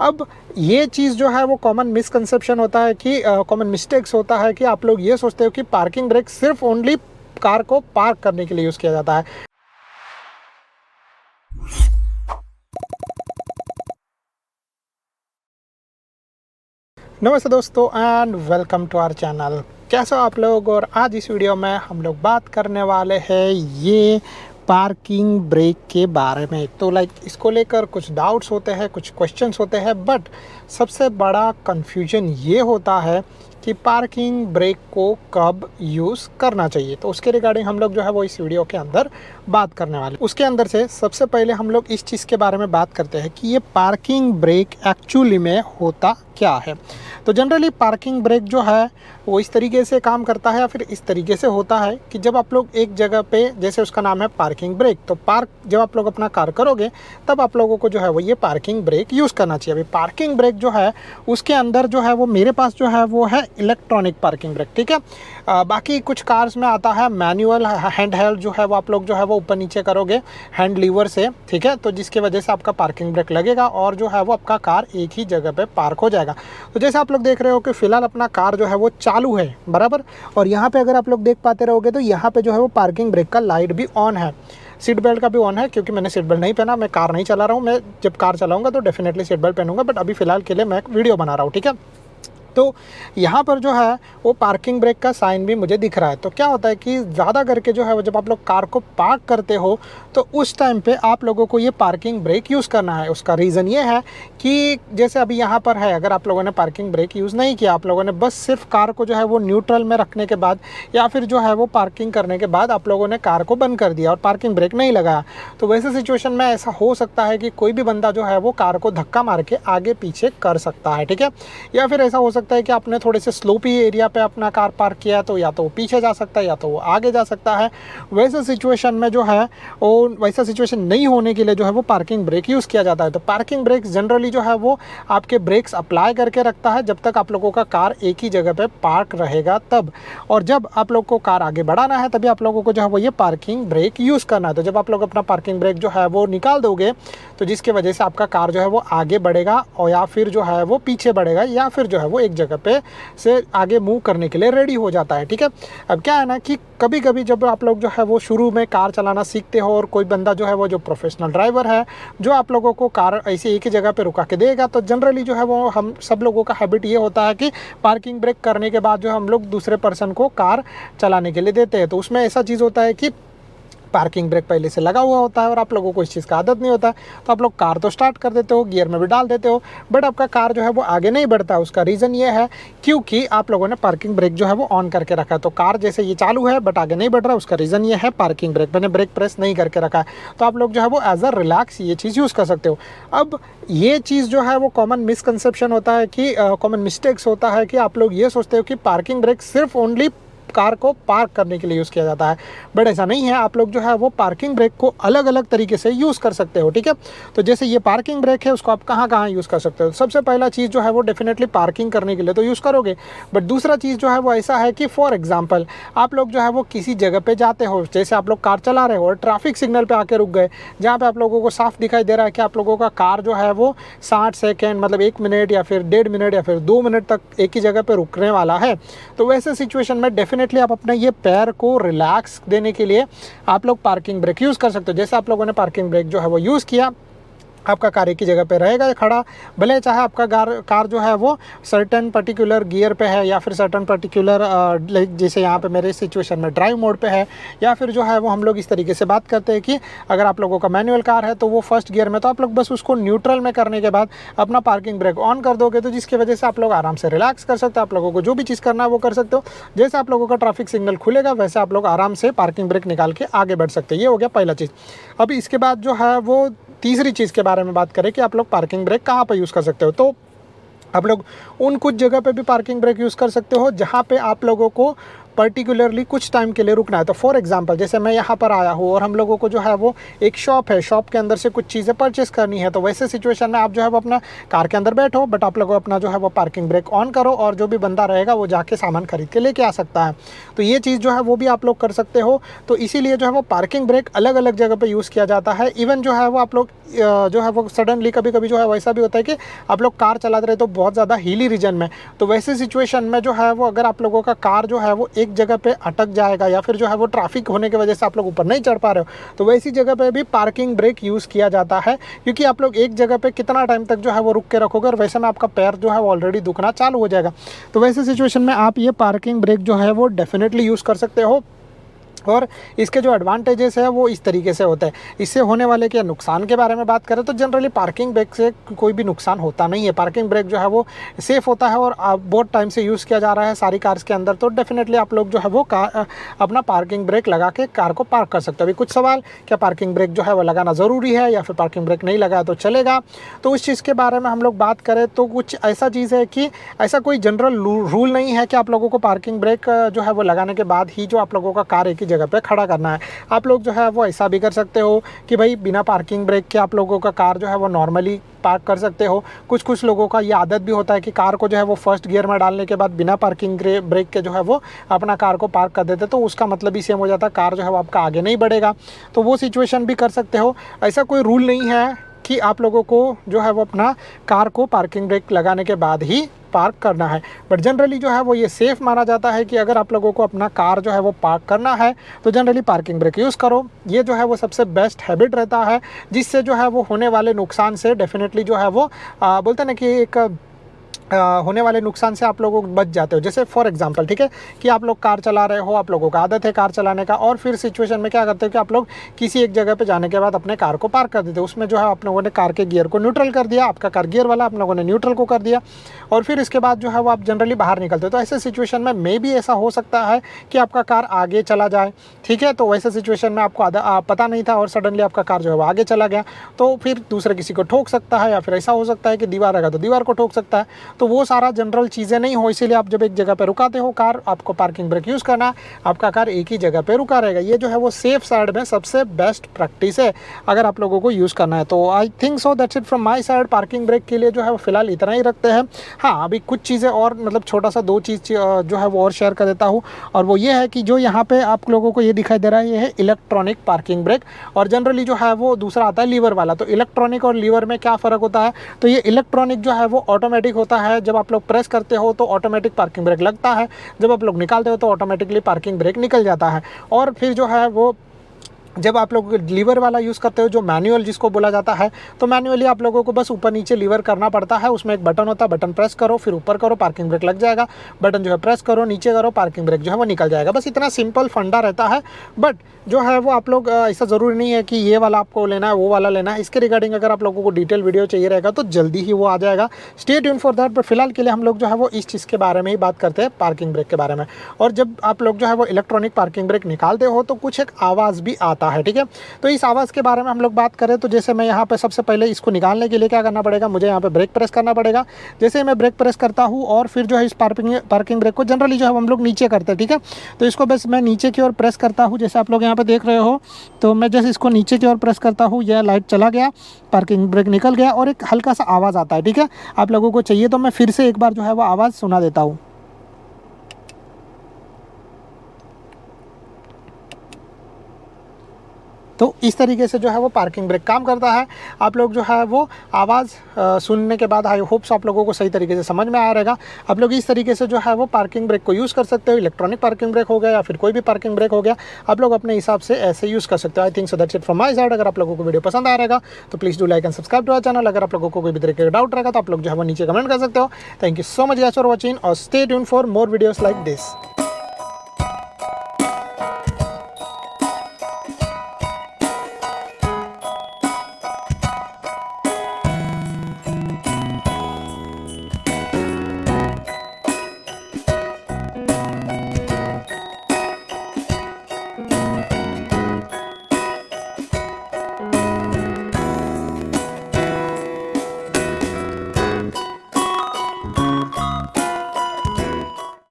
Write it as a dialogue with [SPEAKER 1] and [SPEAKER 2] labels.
[SPEAKER 1] अब ये चीज़ जो है वो कॉमन मिसकंसेप्शन होता है कि कॉमन मिस्टेक्स होता है कि आप लोग ये सोचते हो कि पार्किंग ब्रेक सिर्फ ओनली कार को पार्क करने के लिए यूज़ किया जाता है। नमस्ते दोस्तों and welcome to our channel. कैसे हो आप लोग? और आज इस वीडियो में हम लोग बात करने वाले हैं ये पार्किंग ब्रेक के बारे में। तो इसको लेकर कुछ डाउट्स होते हैं, कुछ क्वेश्चंस होते हैं, बट सबसे बड़ा कंफ्यूजन ये होता है कि पार्किंग ब्रेक को कब यूज़ करना चाहिए। तो उसके रिगार्डिंग हम लोग जो है वो इस वीडियो के अंदर बात करने वाले। उसके अंदर से सबसे पहले हम लोग इस चीज़ के बारे में बात करते हैं कि ये पार्किंग ब्रेक एक्चुअली में होता क्या है। तो जनरली पार्किंग ब्रेक जो है वो इस तरीके से काम करता है या फिर इस तरीके से होता है कि जब आप लोग एक जगह पे, जैसे उसका नाम है पार्किंग ब्रेक, तो पार्क जब आप लोग अपना कार करोगे तब आप लोगों को जो है वो ये पार्किंग ब्रेक यूज़ करना चाहिए। अभी पार्किंग ब्रेक जो है उसके अंदर जो है वो मेरे पास जो है वो है इलेक्ट्रॉनिक पार्किंग ब्रेक, ठीक है। बाकी कुछ कार्स में आता है मैनुअल हैंड हेल्ड, जो है वो आप लोग जो है वो ऊपर नीचे करोगे हैंड लीवर से, ठीक है। तो जिसकी वजह से आपका पार्किंग ब्रेक लगेगा और जो है वो आपका कार एक ही जगह पे पार्क हो जाएगा। तो जैसे आप लोग देख रहे हो कि फ़िलहाल अपना कार जो है वो चालू है, बराबर। और यहाँ पे अगर आप लोग देख पाते रहोगे तो यहाँ पे जो है वो पार्किंग ब्रेक का लाइट भी ऑन है, सीट बेल्ट का भी ऑन है। क्योंकि मैंने सीट बेल्ट नहीं पहना, मैं कार नहीं चला रहा हूँ। मैं जब कार चलाऊँगा तो डेफिनेटली सीट बेल्ट पहनूंगा, बट अभी फ़िलहाल के लिए मैं एक वीडियो बना रहा हूँ, ठीक है। तो यहाँ पर जो है वो पार्किंग ब्रेक का साइन भी मुझे दिख रहा है। तो क्या होता है कि ज़्यादा करके जो है वो जब आप लोग कार को पार्क करते हो तो उस टाइम पे आप लोगों को ये पार्किंग ब्रेक यूज़ करना है। उसका रीज़न ये है कि जैसे अभी यहाँ पर है, अगर आप लोगों ने पार्किंग ब्रेक यूज़ नहीं किया, आप लोगों ने बस सिर्फ कार को जो है वो न्यूट्रल में रखने के बाद या फिर जो है वो पार्किंग करने के बाद आप लोगों ने कार को बंद कर दिया और पार्किंग ब्रेक नहीं लगाया, तो वैसे सिचुएशन में ऐसा हो सकता है कि कोई भी बंदा जो है वो कार को धक्का मार के आगे पीछे कर सकता है, ठीक है। या फिर ऐसा हो सकता है कि आपने थोड़े से स्लोपी एरिया पे अपना कार पार्क किया, तो या तो वो पीछे जा सकता है या तो वो आगे जा सकता है। वैसे सिचुएशन में जो है वो, वैसा सिचुएशन नहीं होने के लिए जो है वो पार्किंग ब्रेक यूज़ किया जाता है। तो पार्किंग ब्रेक जनरली जो है वो आपके ब्रेक्स अप्लाई करके रखता है जब तक आप लोगों का कार एक ही जगह पे पार्क रहेगा तब। और जब आप लोग को कार आगे बढ़ाना है तभी आप लोगों को जो है वो ये पार्किंग ब्रेक यूज़ करना है। तो जब आप लोग अपना पार्किंग ब्रेक जो है वो निकाल दोगे तो जिसकी वजह से आपका कार जो है वो आगे बढ़ेगा और या फिर जो है वो पीछे बढ़ेगा या फिर जो है वो एक जगह पे से आगे मूव करने के लिए रेडी हो जाता है, ठीक है। अब क्या है ना कि कभी कभी जब आप लोग जो है वो शुरू में कार चलाना सीखते हो और कोई बंदा जो है वो जो प्रोफेशनल ड्राइवर है जो आप लोगों को कार ऐसे एक ही जगह पे रुका के देगा, तो जनरली जो है वो हम सब लोगों का हैबिट ये होता है कि पार्किंग ब्रेक करने के बाद जो हम लोग दूसरे पर्सन को कार चलाने के लिए देते हैं। तो उसमें ऐसा चीज़ होता है कि पार्किंग ब्रेक पहले से लगा हुआ होता है और आप लोगों को इस चीज़ का आदत नहीं होता है, तो आप लोग कार तो स्टार्ट कर देते हो, गियर में भी डाल देते हो, बट आपका कार जो है वो आगे नहीं बढ़ता। उसका रीज़न ये है क्योंकि आप लोगों ने पार्किंग ब्रेक जो है वो ऑन करके रखा है। तो कार जैसे ये चालू है बट आगे नहीं बढ़ रहा, उसका रीज़न ये है पार्किंग ब्रेक, मैंने ब्रेक प्रेस नहीं करके रखा है। तो आप लोग जो है वो एज अ रिलैक्स ये चीज़ यूज़ कर सकते हो। अब ये चीज़ जो है वो कॉमन मिसकंसेप्शन होता है कि कॉमन मिस्टेक्स होता है कि आप लोग ये सोचते हो कि पार्किंग ब्रेक सिर्फ ओनली कार को पार्क करने के लिए यूज़ किया जाता है, बट ऐसा नहीं है। आप लोग जो है वो पार्किंग ब्रेक को अलग अलग तरीके से यूज़ कर सकते हो, ठीक है। तो जैसे ये पार्किंग ब्रेक है उसको आप कहाँ कहाँ यूज़ कर सकते हो। सबसे पहला चीज़ जो है वो डेफिनेटली पार्किंग करने के लिए तो यूज़ करोगे, बट दूसरा चीज़ जो है वो ऐसा है कि फॉर एग्जाम्पल आप लोग जो है वो किसी जगह पर जाते हो, जैसे आप लोग कार चला रहे हो और ट्रैफिक सिग्नल पर आके रुक गए, जहाँ पर आप लोगों को साफ दिखाई दे रहा है कि आप लोगों का कार जो है वो 60 सेकेंड मतलब 1 मिनट या फिर 1.5 मिनट या फिर 2 मिनट तक एक ही जगह पर रुकने वाला है। तो वैसे सिचुएशन में डेफिनेटली आप अपना ये पैर को रिलैक्स देने के लिए आप लोग पार्किंग ब्रेक यूज़ कर सकते हो। जैसे आप लोगों ने पार्किंग ब्रेक जो है वो यूज़ किया, आपका कार एक ही जगह पे रहेगा खड़ा, भले चाहे आपका कार जो है वो सर्टन पर्टिकुलर गियर पे है या फिर सर्टन पर्टिकुलर लाइक जैसे यहाँ पे मेरे सिचुएशन में ड्राइव मोड पे है, या फिर जो है वो हम लोग इस तरीके से बात करते हैं कि अगर आप लोगों का मैनुअल कार है तो वो फर्स्ट गियर में, तो आप लोग बस उसको न्यूट्रल में करने के बाद अपना पार्किंग ब्रेक ऑन कर दोगे, तो जिसकी वजह से आप लोग आराम से रिलैक्स कर सकते हो। आप लोगों को जो भी चीज़ करना है वो कर सकते हो। जैसे आप लोगों का ट्रैफिक सिग्नल खुलेगा वैसे आप लोग आराम से पार्किंग ब्रेक निकाल के आगे बढ़ सकते हैं। ये हो गया पहला चीज़। अब इसके बाद जो है वो तीसरी चीज़ के बारे में बात करें कि आप लोग पार्किंग ब्रेक कहाँ पर यूज़ कर सकते हो। तो आप लोग उन कुछ जगह पे भी पार्किंग ब्रेक यूज़ कर सकते हो जहाँ पे आप लोगों को पर्टिकुलरली कुछ टाइम के लिए रुकना है। तो फॉर एग्जांपल जैसे मैं यहाँ पर आया हूँ और हम लोगों को जो है वो एक शॉप है, शॉप के अंदर से कुछ चीज़ें परचेस करनी है, तो वैसे सिचुएशन में आप जो है वो अपना कार के अंदर बैठो, बट आप लोगों अपना जो है वो पार्किंग ब्रेक ऑन करो और जो भी बंदा रहेगा वो जाके सामान खरीद के लेके आ सकता है। तो ये चीज़ जो है वो भी आप लोग कर सकते हो। तो इसीलिए जो है वो पार्किंग ब्रेक अलग अलग जगह पे यूज़ किया जाता है। इवन जो है वो आप लोग जो है वो सडनली कभी कभी जो है वैसा भी होता है कि आप लोग कार चला रहे तो बहुत ज़्यादा हिली रीजन में, तो वैसे सिचुएशन में जो है वो अगर आप लोगों का कार जो है वो एक जगह पे अटक जाएगा या फिर जो है वो ट्रैफिक होने की वजह से आप लोग ऊपर नहीं चढ़ पा रहे हो, तो वैसी जगह पे भी पार्किंग ब्रेक यूज़ किया जाता है। क्योंकि आप लोग एक जगह पे कितना टाइम तक जो है वो रुक के रखोगे और वैसे में आपका पैर जो है वो ऑलरेडी दुखना चालू हो जाएगा। तो वैसे सिचुएशन में आप ये पार्किंग ब्रेक जो है वो डेफिनेटली यूज़ कर सकते हो। और इसके जो एडवांटेजेस है वो इस तरीके से होते हैं। इससे होने वाले के नुकसान के बारे में बात करें तो जनरली पार्किंग ब्रेक से कोई भी नुकसान होता नहीं है। पार्किंग ब्रेक जो है वो सेफ़ होता है और बहुत टाइम से यूज़ किया जा रहा है सारी कार्स के अंदर, तो डेफिनेटली आप लोग जो है वो अपना पार्किंग ब्रेक लगा के कार को पार्क कर सकते हो। अभी कुछ सवाल, क्या पार्किंग ब्रेक जो है वो लगाना ज़रूरी है या फिर पार्किंग ब्रेक नहीं लगाया तो चलेगा? तो उस चीज़ के बारे में हम लोग बात करें तो कुछ ऐसा चीज़ है कि ऐसा कोई जनरल रूल नहीं है कि आप लोगों को पार्किंग ब्रेक जो है वो लगाने के बाद ही जो आप लोगों का कार एक ही जगह पे खड़ा करना है। आप लोग जो है वो ऐसा भी कर सकते हो कि भाई बिना पार्किंग ब्रेक के आप लोगों का कार जो है वो नॉर्मली पार्क कर सकते हो। कुछ लोगों का ये आदत भी होता है कि कार को जो है वो फर्स्ट गियर में डालने के बाद बिना पार्किंग ब्रेक के जो है वो अपना कार को पार्क कर देते, तो उसका मतलब ही सेम हो जाता है, कार जो है वो आपका आगे नहीं बढ़ेगा। तो वो सिचुएशन भी कर सकते हो। ऐसा कोई रूल नहीं है कि आप लोगों को जो है वो अपना कार को पार्किंग ब्रेक लगाने के बाद ही पार्क करना है, बट जनरली जो है वो ये सेफ़ माना जाता है कि अगर आप लोगों को अपना कार जो है वो पार्क करना है तो जनरली पार्किंग ब्रेक यूज़ करो। ये जो है वो सबसे बेस्ट हैबिट रहता है, जिससे जो है वो होने वाले नुकसान से डेफिनेटली जो है वो बोलते हैं ना कि एक होने वाले नुकसान से आप लोगों को बच जाते हो। जैसे फॉर एग्जांपल, ठीक है, कि आप लोग कार चला रहे हो, आप लोगों का आदत है कार चलाने का, और फिर सिचुएशन में क्या करते हो कि आप लोग किसी एक जगह पे जाने के बाद अपने कार को पार्क कर देते हो। उसमें जो है आप लोगों ने कार के गियर को न्यूट्रल कर दिया, आपका कार गियर वाला, आप लोगों ने न्यूट्रल को कर दिया, और फिर इसके बाद जो है वो आप जनरली बाहर निकलते हो। तो ऐसे सिचुएशन में मे भी ऐसा हो सकता है कि आपका कार आगे चला जाए, ठीक है। तो वैसे सिचुएशन में आपको पता नहीं था और सडनली आपका कार जो है वो आगे चला गया, तो फिर दूसरे किसी को ठोक सकता है, या फिर ऐसा हो सकता है कि दीवार रहेगा तो दीवार को ठोक सकता है। तो वो सारा जनरल चीज़ें नहीं हो, इसीलिए आप जब एक जगह पे रुकाते हो कार, आपको पार्किंग ब्रेक यूज़ करना है, आपका कार एक ही जगह पे रुका रहेगा। ये जो है वो सेफ साइड में सबसे बेस्ट प्रैक्टिस है अगर आप लोगों को यूज़ करना है। तो आई think so that's it from my side. Parking brake के लिए जो है वो फिलहाल इतना ही रखते हैं। हाँ, अभी कुछ चीज़ें और मतलब छोटा सा 2 चीज़ जो है वो और शेयर कर देता हूँ, और वो ये है कि जो यहाँ पे आप लोगों को ये दिखाई दे रहा है, ये है इलेक्ट्रॉनिक पार्किंग ब्रेक, और जनरली जो है वो दूसरा आता है लीवर वाला। तो इलेक्ट्रॉनिक और लीवर में क्या फ़र्क होता है? तो ये इलेक्ट्रॉनिक जो है वो ऑटोमेटिक होता है, जब आप लोग प्रेस करते हो तो ऑटोमेटिक पार्किंग ब्रेक लगता है, जब आप लोग निकालते हो तो ऑटोमेटिकली पार्किंग ब्रेक निकल जाता है। और फिर जो है वो जब आप लोग लीवर वाला यूज़ करते हो, जो मैनुअल जिसको बोला जाता है, तो मैनुअली आप लोगों को बस ऊपर नीचे लीवर करना पड़ता है। उसमें एक बटन होता है, बटन प्रेस करो, फिर ऊपर करो, पार्किंग ब्रेक लग जाएगा। बटन जो है प्रेस करो, नीचे करो, पार्किंग ब्रेक जो है वो निकल जाएगा। बस इतना सिंपल फंडा रहता है। बट जो है वो आप लोग ऐसा ज़रूरी नहीं है कि ये वाला आपको लेना है, वो वाला लेना है। इसके रिगार्डिंग अगर आप लोगों को डिटेल वीडियो चाहिए रहेगा तो जल्दी ही वो आ जाएगा। Stay tune for that. But फिलहाल के लिए हम लोग जो है वो इस चीज़ के बारे में ही बात करते हैं, पार्किंग ब्रेक के बारे में। और जब आप लोग जो है वो इलेक्ट्रॉनिक पार्किंग ब्रेक निकालते हो तो कुछ एक आवाज़ भी आता है, ठीक है। तो इस आवाज़ के बारे में हम लोग बात करें तो जैसे मैं यहाँ पे सबसे पहले इसको निकालने के लिए क्या करना पड़ेगा, मुझे यहाँ पे ब्रेक प्रेस करना पड़ेगा। जैसे मैं ब्रेक प्रेस करता हूँ और फिर जो है इस पार्किंग ब्रेक को जनरली जो है हम लोग नीचे करते हैं, ठीक है। तो इसको बस मैं नीचे की ओर प्रेस करता हूँ, जैसे आप लोग यहाँ पे देख रहे हो। तो मैं जैसे इसको नीचे की ओर प्रेस करता हूँ, यह लाइट चला गया, पार्किंग ब्रेक निकल गया, और एक हल्का सा आवाज़ आता है, ठीक है। आप लोगों को चाहिए तो मैं फिर से एक बार जो है वो आवाज़ सुना देता हूँ। तो इस तरीके से जो है वो पार्किंग ब्रेक काम करता है। आप लोग जो है वो आवाज़ सुनने के बाद आई होप्स आप लोगों को सही तरीके से समझ में आया रहेगा। आप लोग इस तरीके से जो है वो पार्किंग ब्रेक को यूज़ कर सकते हो। इलेक्ट्रॉनिक पार्किंग ब्रेक हो गया या फिर कोई भी पार्किंग ब्रेक हो गया, आप लोग अपने हिसाब से ऐसे यूज़ कर सकते हो। I think so that's it from my side. अगर आप लोगों को वीडियो पसंद आ रहेगा तो please do like and subscribe to our channel. अगर आप लोगों को कोई भी तरीके का डाउट रहेगा तो आप लोग जो है वो नीचे कमेंट कर सकते हो। Thank you so much guys for watching, और stay tune for more videos like this.